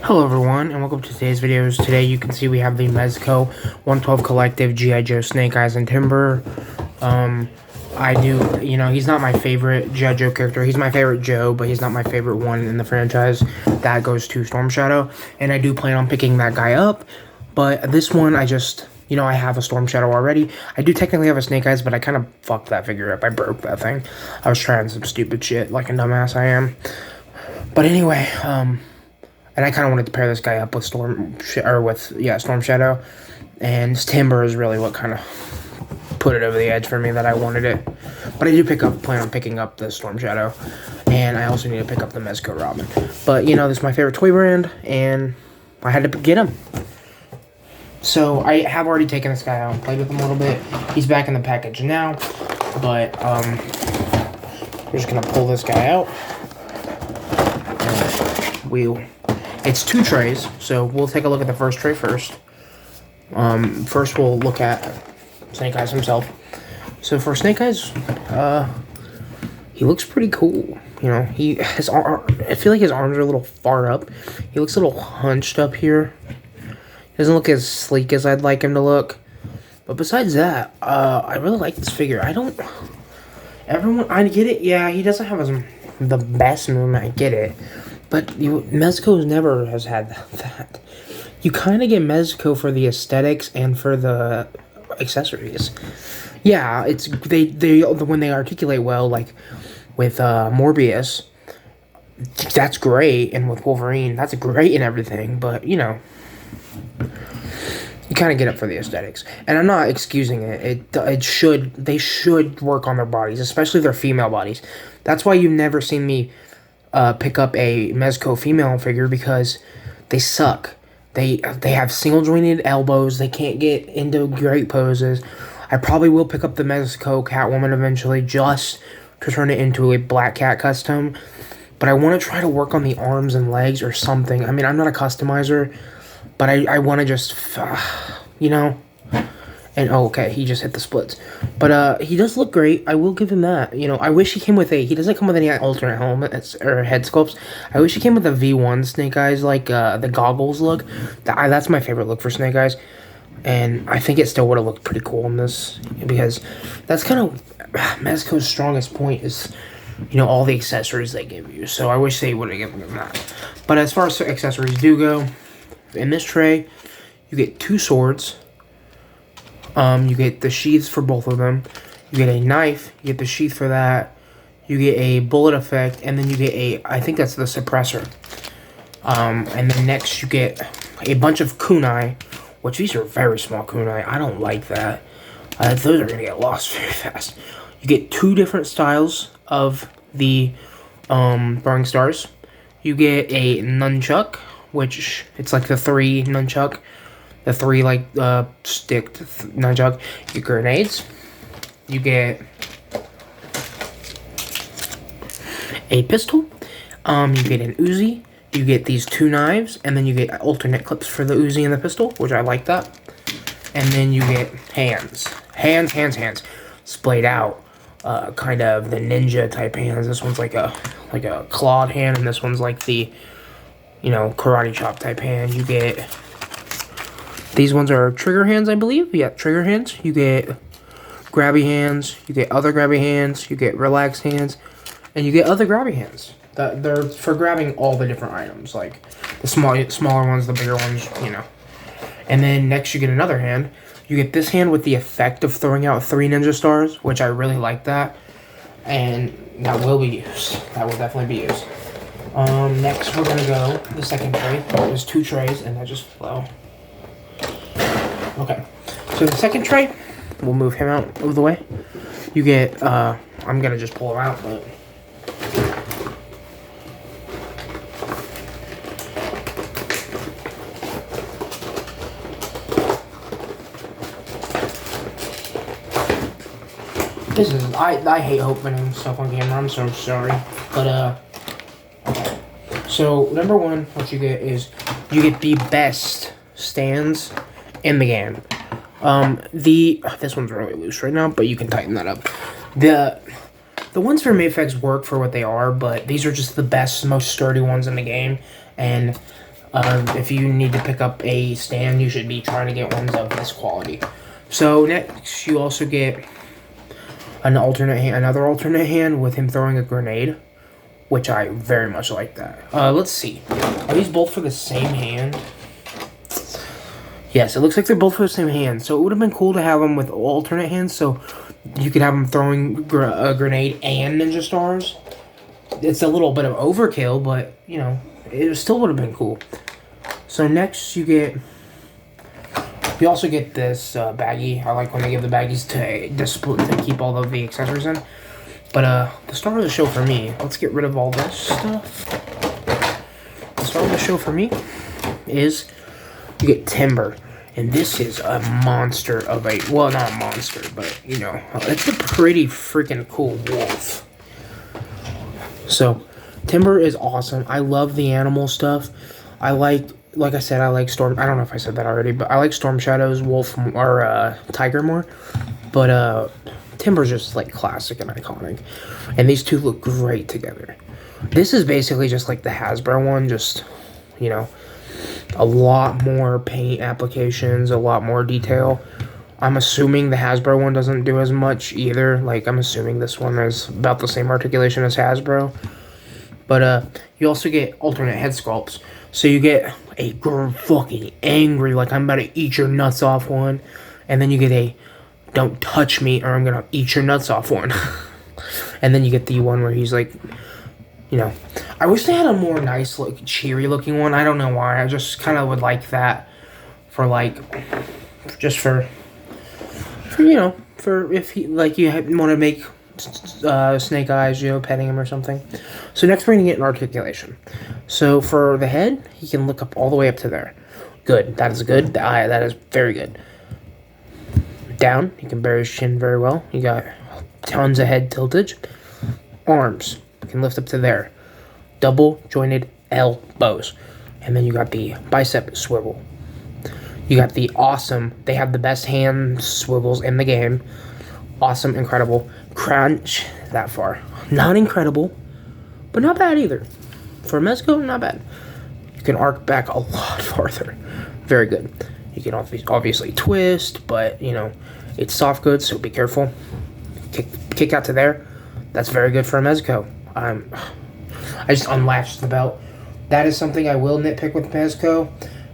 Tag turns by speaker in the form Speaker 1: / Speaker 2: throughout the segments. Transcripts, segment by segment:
Speaker 1: Hello everyone, and welcome to today's videos. Today you can see we have the Mezco 112 Collective G.I. Joe Snake Eyes and Timber. He's not my favorite G.I. Joe character. He's my favorite Joe, but he's not my favorite one in the franchise. That goes to Storm Shadow, and I do plan on picking that guy up. But this one, I have a Storm Shadow already. I do technically have a Snake Eyes, but I kind of fucked that figure up. I broke that thing. I was trying some stupid shit, like a dumbass I am. But anyway, and I kind of wanted to pair this guy up with Storm Shadow, and Timber is really what kind of put it over the edge for me that I wanted it. But I do plan on picking up the Storm Shadow, and I also need to pick up the Mezco Robin. But this is my favorite toy brand, and I had to get him. So I have already taken this guy out and played with him a little bit. He's back in the package now, but we're just gonna pull this guy out. It's 2 trays, so we'll take a look at the first tray first. First we'll look at Snake Eyes himself. So for Snake Eyes, he looks pretty cool. His arm, I feel like his arms are a little far up. He looks a little hunched up here. He doesn't look as sleek as I'd like him to look. But besides that, I really like this figure. I get it. Yeah, he doesn't have the best movement. I get it. But Mezco never has had that. You kind of get Mezco for the aesthetics and for the accessories. Yeah, it's when they articulate well, like with Morbius, that's great, and with Wolverine, that's great and everything. But you kind of get it for the aesthetics, and I'm not excusing it. They should work on their bodies, especially their female bodies. That's why you've never seen me pick up a Mezco female figure, because they suck. They have single jointed elbows. They can't get into great poses. I probably will pick up the Mezco Catwoman eventually, just to turn it into a Black Cat custom. But I want to try to work on the arms and legs or something. I mean, I'm not a customizer, but I want to just, And, okay, he just hit the splits. But, he does look great. I will give him that. I wish he came with he doesn't come with any alternate helmets or head sculpts. I wish he came with a V1 Snake Eyes, like, the goggles look. That's my favorite look for Snake Eyes. And I think it still would have looked pretty cool in this, because that's kind of Mezco's strongest point is, all the accessories they give you. So I wish they would have given him that. But as far as accessories do go, in this tray, you get 2 swords. You get the sheaths for both of them. You get a knife. You get the sheath for that. You get a bullet effect, and then you get I think that's the suppressor. And then next you get a bunch of kunai, which these are very small kunai. I don't like that. Those are gonna get lost very fast. You get 2 different styles of the throwing stars. You get a nunchuck, which it's like the 3 nunchuck. The 3 stick nunchuck. You get grenades. You get a pistol. You get an Uzi. You get these 2 knives, and then you get alternate clips for the Uzi and the pistol, which I like that. And then you get hands, splayed out, kind of the ninja type hands. This one's like a clawed hand, and this one's like the karate chop type hand. You get these ones are trigger hands, I believe. Yeah, trigger hands. You get grabby hands. You get other grabby hands. You get relaxed hands. And you get other grabby hands. They're for grabbing all the different items. Like the smaller ones, the bigger ones, And then next you get another hand. You get this hand with the effect of throwing out 3 ninja stars, which I really like that. And that will be used. That will definitely be used. Next we're going to go the second tray. There's 2 trays, and that just fell. Okay, so the second tray, we'll move him out of the way. You get, I'm gonna just pull him out, but I hate opening stuff on camera. I'm so sorry, but okay. So number 1, what you get is you get the best stands in the game. This one's really loose right now, but you can tighten that up. The ones for Mayfex work for what they are, but these are just the best, most sturdy ones in the game. And If you need to pick up a stand, you should be trying to get ones of this quality. So next, you also get another alternate hand with him throwing a grenade, which I very much like that. Let's see. Are these both for the same hand? Yes, it looks like they're both for the same hand. So it would have been cool to have them with alternate hands, so you could have them throwing a grenade and ninja stars. It's a little bit of overkill, but, you know, it still would have been cool. So next you also get this baggie. I like when they give the baggies to keep all of the accessories in. But the star of the show for me, let's get rid of all this stuff. The star of the show for me is you get Timber. And this is a monster of a, well, not a monster, but, you know, it's a pretty freaking cool wolf. So, Timber is awesome. I love the animal stuff. I like I said, I like Storm, I don't know if I said that already, but I like Storm Shadow's wolf, or, Tiger more. But, Timber's just, like, classic and iconic. And these two look great together. This is basically just like the Hasbro one, just, you know, a lot more paint applications, a lot more detail. I'm assuming the Hasbro one doesn't do as much either. Like, I'm assuming this one is about the same articulation as Hasbro. But, you also get alternate head sculpts. So you get a fucking angry, like, I'm about to eat your nuts off one. And then you get a, don't touch me or I'm gonna eat your nuts off one. And then you get the one where he's like, you know, I wish they had a more nice, like, cheery looking one. I don't know why. I just kind of would like that for, like, just for you know, for if he, like, you want to make Snake Eyes, you know, petting him or something. So next we're going to get an articulation. So for the head, he can look up all the way up to there. Good. That is good. The eye, that is very good. Down, he can bury his chin very well. You got tons of head tiltage. Arms can lift up to there. Double jointed elbows. And then you got the bicep swivel. You got the awesome, they have the best hand swivels in the game. Awesome, incredible. Crunch that far. Not incredible, but not bad either. For Mezco, not bad. You can arc back a lot farther. Very good. You can obviously twist, but, you know, it's soft goods, so be careful. Kick out to there. That's very good for a Mezco. I just unlatched the belt. That is something I will nitpick with Mezco.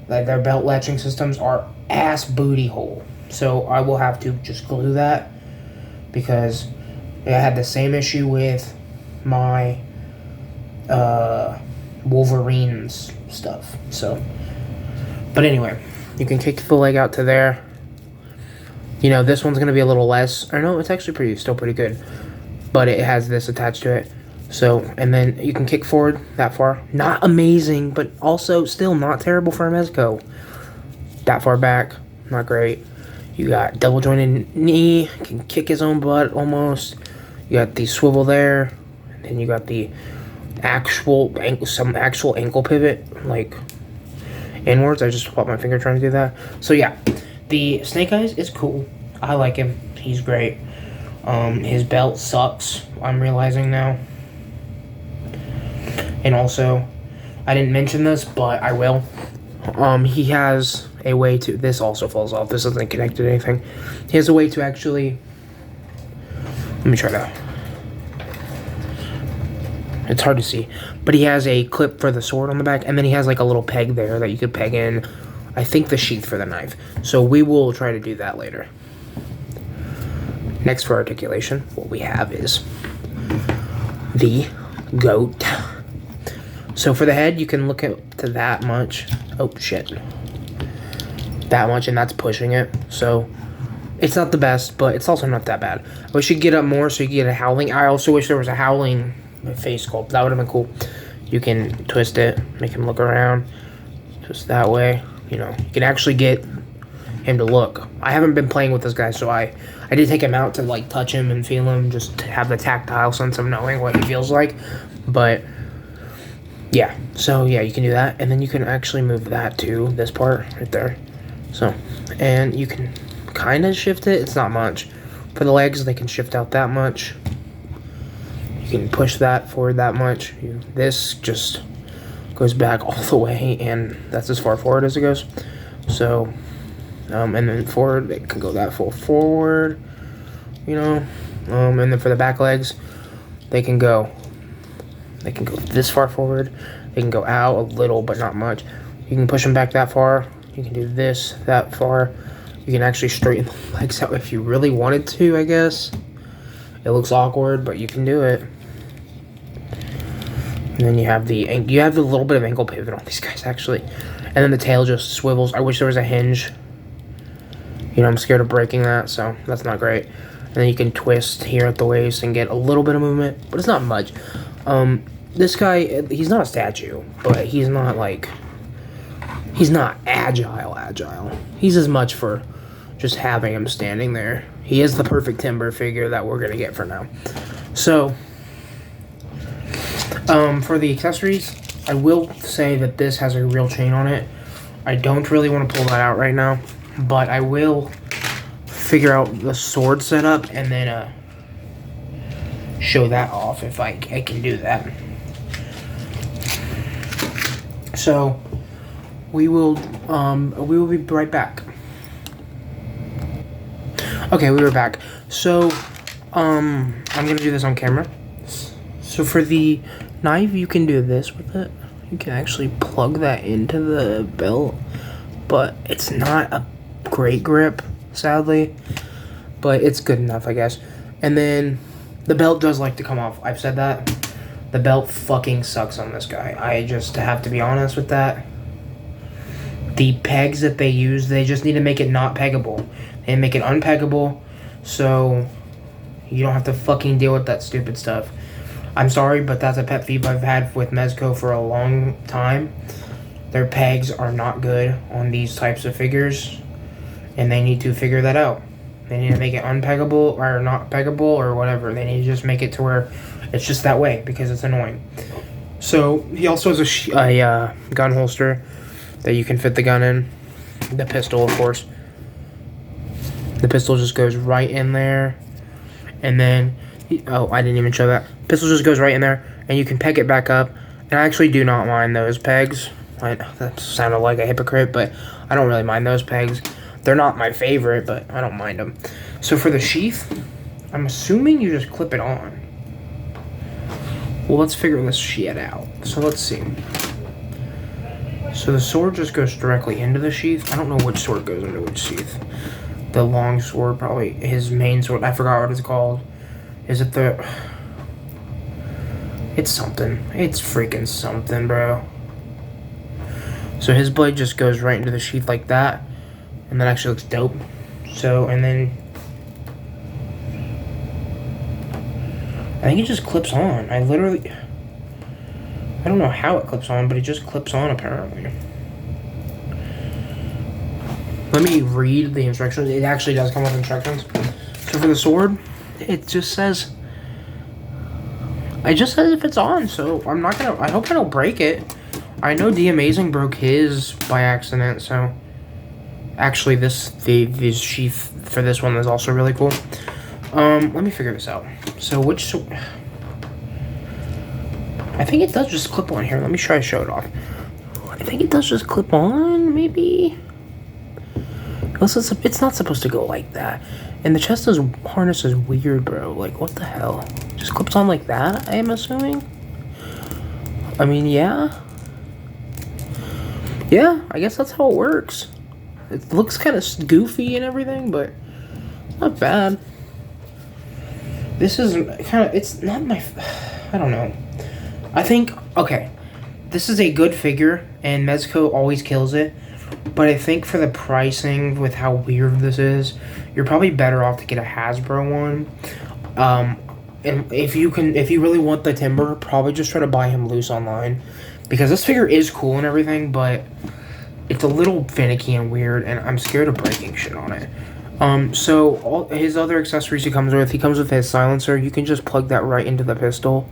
Speaker 1: That their belt latching systems are ass booty hole. So I will have to just glue that, because I had the same issue with my Wolverine's stuff. So, but anyway, you can kick the leg out to there. You know, this one's going to be a little less. Or no, it's actually still pretty good. But it has this attached to it. So, and then you can kick forward that far. Not amazing, but also still not terrible for a Mezco. That far back, not great. You got double jointed knee, can kick his own butt almost. You got the swivel there, and then you got the some actual ankle pivot, like inwards. I just popped my finger trying to do that. So yeah, the Snake Eyes is cool. I like him. He's great. His belt sucks, I'm realizing now. And also, I didn't mention this, but I will. He has a way to, this also falls off, this isn't connected to anything. He has a way to actually, let me try to, it's hard to see, but he has a clip for the sword on the back, and then he has like a little peg there that you could peg in, I think, the sheath for the knife. So we will try to do that later. Next for articulation, what we have is the goat. So for the head, you can look at to that much. Oh, shit. That much, and that's pushing it. So it's not the best, but it's also not that bad. I wish you could get up more so you could get a howling. I also wish there was a howling face sculpt. That would have been cool. You can twist it, make him look around. Just that way. You know, you can actually get him to look. I haven't been playing with this guy, so I did take him out to, like, touch him and feel him, just to have the tactile sense of knowing what he feels like. But yeah, so yeah, you can do that, and then you can actually move that to this part right there. So, and you can kind of shift it. It's not much. For the legs, they can shift out that much. You can push that forward that much. This just goes back all the way, and that's as far forward as it goes. So, and then forward, it can go that full forward, you know. And then for the back legs, they can go this far forward. They can go out a little, but not much. You can push them back that far. You can do this that far. You can actually straighten the legs out if you really wanted to, I guess. It looks awkward, but you can do it. And then you have the little bit of ankle pivot on these guys, actually. And then the tail just swivels. I wish there was a hinge. You know, I'm scared of breaking that, so that's not great. And then you can twist here at the waist and get a little bit of movement, but it's not much. This guy, he's not a statue, but he's not agile. He's as much for just having him standing there. He is the perfect timber figure that we're gonna get for now. So, for the accessories, I will say that this has a real chain on it. I don't really want to pull that out right now, but I will figure out the sword setup and then show that off if I can do that. So we will be right back. Okay, we were back. So I'm gonna do this on camera. So for the knife, you can do this with it. You can actually plug that into the belt, but it's not a great grip, sadly, but it's good enough, I guess. And then the belt does like to come off. I've said that. The belt fucking sucks on this guy. I just have to be honest with that. The pegs that they use, they just need to make it not peggable. They make it unpeggable, so you don't have to fucking deal with that stupid stuff. I'm sorry, but that's a pet peeve I've had with Mezco for a long time. Their pegs are not good on these types of figures, and they need to figure that out. They need to make it unpeggable or not peggable or whatever. They need to just make it to where it's just that way because it's annoying. So he also has a gun holster that you can fit the gun in. The pistol, of course. The pistol just goes right in there. And then, oh, I didn't even show that. Pistol just goes right in there, and you can peg it back up. And I actually do not mind those pegs. That sounded like a hypocrite, but I don't really mind those pegs. They're not my favorite, but I don't mind them. So for the sheath, I'm assuming you just clip it on. Well, let's figure this shit out. So let's see. So the sword just goes directly into the sheath. I don't know which sword goes into which sheath. The long sword, probably his main sword. I forgot what it's called. Is it the... It's something. It's freaking something, bro. So his blade just goes right into the sheath like that. And that actually looks dope. So, and then... I think it just clips on. I don't know how it clips on, but it just clips on apparently. Let me read the instructions. It actually does come with instructions. So for the sword, it just says... It just says if it's on, so I'm not gonna... I hope I don't break it. I know D Amazing broke his by accident, so... Actually, the sheath for this one is also really cool. Let me figure this out. So which... I think it does just clip on here. Let me try to show it off. I think it does just clip on, maybe? It's not supposed to go like that. And the chest harness is weird, bro. Like, what the hell? Just clips on like that, I am assuming? I mean, yeah. Yeah, I guess that's how it works. It looks kind of goofy and everything, but not bad. This is kind of... It's not my... I don't know. I think... Okay. This is a good figure, and Mezco always kills it. But I think for the pricing, with how weird this is, you're probably better off to get a Hasbro one. And if you really want the timber, probably just try to buy him loose online. Because this figure is cool and everything, but it's a little finicky and weird, and I'm scared of breaking shit on it. So all his other accessories he comes with his silencer. You can just plug that right into the pistol.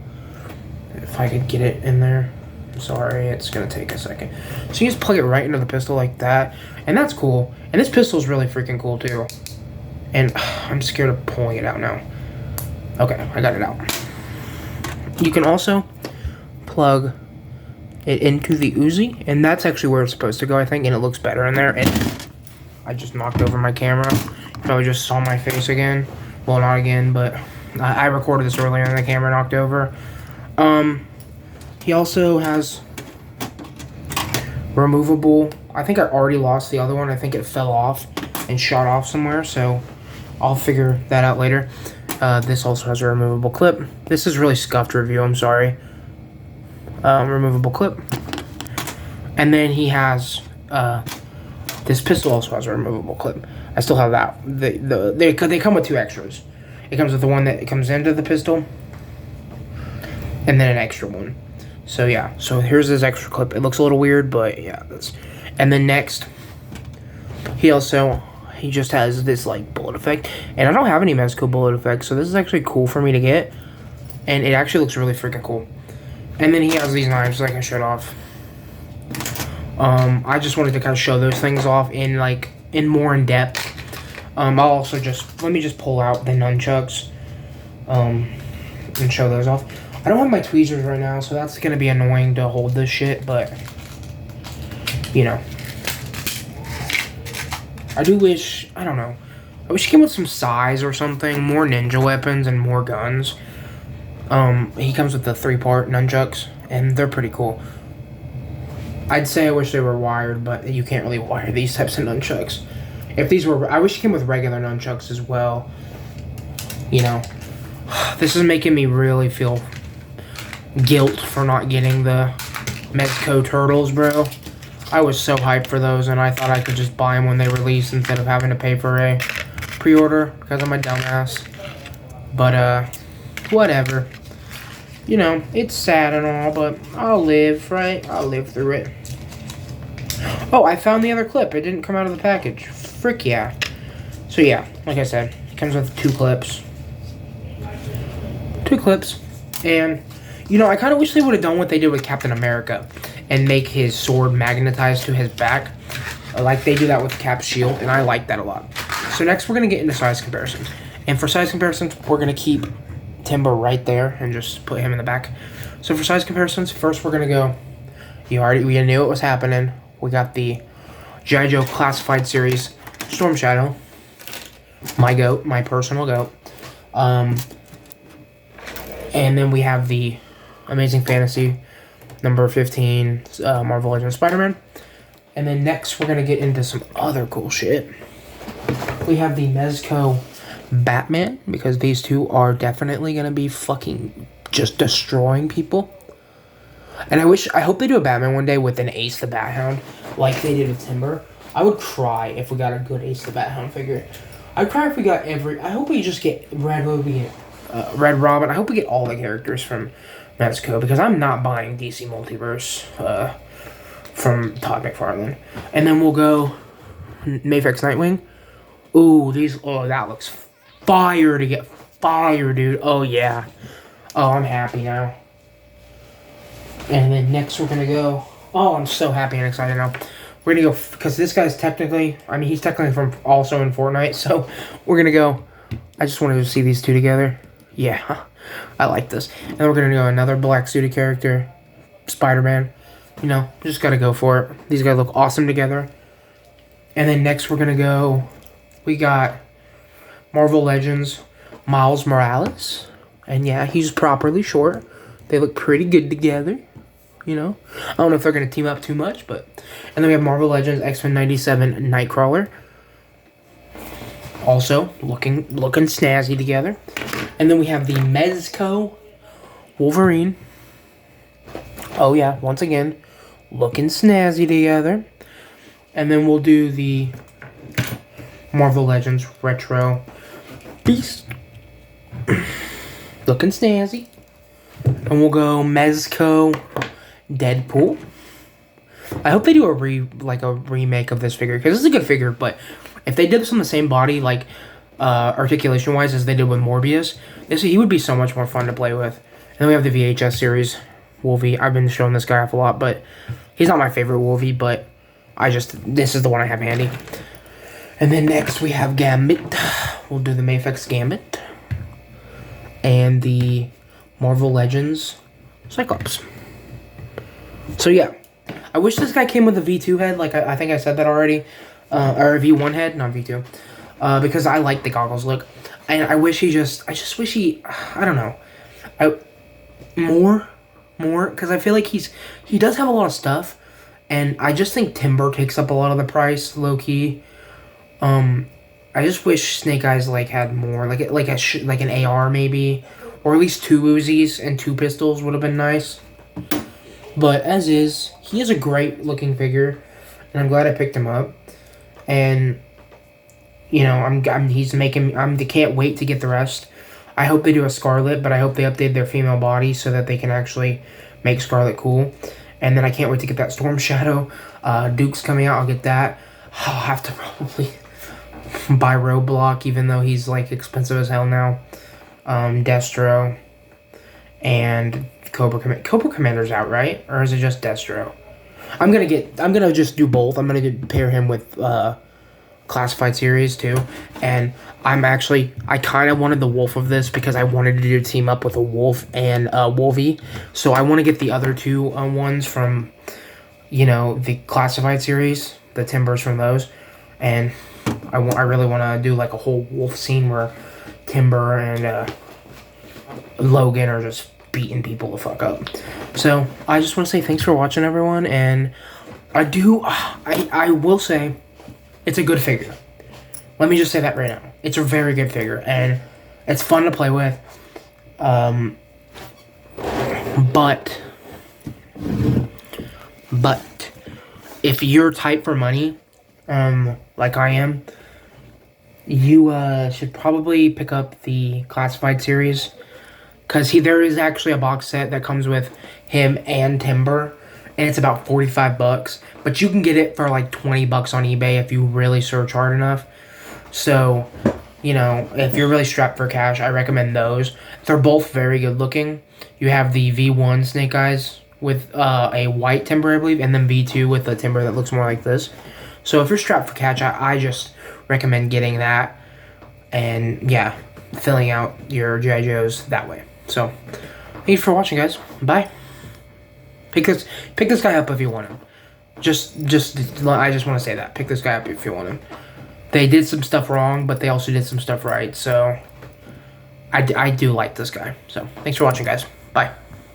Speaker 1: If I could get it in there. Sorry, it's gonna take a second. So you just plug it right into the pistol like that, and that's cool. And this pistol is really freaking cool too. And I'm scared of pulling it out now. Okay, I got it out. You can also plug it into the Uzi, and that's actually where it's supposed to go, I think, and it looks better in there. And I just knocked over my camera. You probably just saw my face again. Well, not again, but I recorded this earlier and the camera knocked over. He also has removable. I think I already lost the other one. I think it fell off and shot off somewhere, so I'll figure that out later. This also has a removable clip. This is really scuffed review, I'm sorry. Removable clip. And then he has, this pistol also has a removable clip. I still have that. They come with 2 extras. It comes with the one that comes into the pistol, and then an extra one. So yeah, so here's this extra clip. It looks a little weird, but yeah, that's. And then next, he just has this like bullet effect, and I don't have any Mezco bullet effects, so this is actually cool for me to get, and it actually looks really freaking cool. And then he has these knives like I showed off. I just wanted to kind of show those things off in more in depth. I'll also let me just pull out the nunchucks, and show those off. I don't have my tweezers right now, so that's gonna be annoying to hold this shit, but you know. I do wish, I don't know, I wish he came with some size or something, more ninja weapons and more guns. He comes with the 3-part nunchucks, and they're pretty cool. I'd say I wish they were wired, but you can't really wire these types of nunchucks. If these were, I wish he came with regular nunchucks as well. You know, this is making me really feel guilt for not getting the Mezco turtles, bro. I was so hyped for those, and I thought I could just buy them when they release instead of having to pay for a pre-order because I'm a dumbass. But, whatever. You know, it's sad and all, but I'll live, right? I'll live through it. Oh, I found the other clip. It didn't come out of the package. Frick yeah. So, yeah, like I said, it comes with 2 clips. 2 clips. And, you know, I kind of wish they would have done what they did with Captain America and make his sword magnetized to his back. Like they do that with Cap's shield, and I like that a lot. So next we're going to get into size comparisons. And for size comparisons, we're going to keep Timber right there and just put him in the back. So for size comparisons, first we're going to go, we knew it was happening. We got the G.I. Joe Classified Series Storm Shadow. My goat, my personal goat. And then we have the Amazing Fantasy number 15, Marvel Legends Spider-Man. And then next, we're going to get into some other cool shit. We have the Mezco Batman, because these two are definitely going to be fucking just destroying people. And I hope they do a Batman one day with an Ace the Bat Hound, like they did with Timber. I would cry if we got a good Ace the Bat Hound figure. I'd cry if we got I hope we just get Red Robin. I hope we get all the characters from Mezco, because I'm not buying DC Multiverse from Todd McFarlane. And then we'll go Mafex Nightwing. Ooh, that looks fire to get fire, dude. Oh, yeah. Oh, I'm happy now. And then next we're going to go, I'm so happy and excited now. We're going to go, because this guy's he's technically from also in Fortnite, so we're going to go, I just wanted to see these two together. Yeah, I like this. And then we're going to go another black suited character, Spider-Man. You know, just got to go for it. These guys look awesome together. And then next we're going to go, we got Marvel Legends, Miles Morales. And yeah, he's properly short. They look pretty good together. You know, I don't know if they're going to team up too much, but... And then we have Marvel Legends X-Men 97 Nightcrawler. Also, looking snazzy together. And then we have the Mezco Wolverine. Oh yeah, once again, looking snazzy together. And then we'll do the Marvel Legends Retro Beast. Looking snazzy. And we'll go Mezco Deadpool. I hope they do a remake of this figure, because this is a good figure, but if they did this on the same body, like articulation wise as they did with Morbius, he would be so much more fun to play with. And then we have the VHS series Wolvie. I've been showing this guy off a lot, but he's not my favorite Wolvie, but this is the one I have handy. And then next we have Gambit. We'll do the Mafex Gambit. And the Marvel Legends Cyclops. So yeah, I wish this guy came with a V2 head. Like I think I said that already, or a V1 head, not V2, because I like the goggles look, and I wish he just. I just wish he. I don't know. I more, because I feel like he does have a lot of stuff, and I just think Timber takes up a lot of the price, low key. I just wish Snake Eyes like had more, like an AR maybe, or at least 2 Uzis and 2 pistols would have been nice. But as is, he is a great looking figure, and I'm glad I picked him up. And you know, he's making. I can't wait to get the rest. I hope they do a Scarlet, but I hope they update their female body so that they can actually make Scarlet cool. And then I can't wait to get that Storm Shadow. Duke's coming out. I'll get that. I'll have to probably buy Roadblock, even though he's like expensive as hell now. Destro and Cobra Commander's out, right? Or is it just Destro? I'm gonna just do both. I'm gonna pair him with Classified series too, and I kind of wanted the Wolf of this because I wanted to do team up with a Wolf and Wolvie, so I want to get the other two ones from, you know, the Classified series, the Timbers from those, and I really want to do like a whole Wolf scene where Timber and Logan are just beating people the fuck up. So I just want to say thanks for watching, everyone, and I will say it's a good figure. Let me just say that right now. It's a very good figure, and it's fun to play with. But if you're tight for money, like I am, you should probably pick up the Classified series, because there is actually a box set that comes with him and Timber, and it's about $45, but you can get it for like $20 on eBay if you really search hard enough. So, you know, if you're really strapped for cash, I recommend those. They're both very good looking. You have the V1 Snake Eyes with a white Timber, I believe, and then V2 with a Timber that looks more like this. So if you're strapped for cash, I just recommend getting that, and yeah, filling out your G.I. Joes that way. So, thank you for watching, guys. Bye. Pick this guy up if you want him. I just want to say that. Pick this guy up if you want him. They did some stuff wrong, but they also did some stuff right. So, I do like this guy. So, thanks for watching, guys. Bye.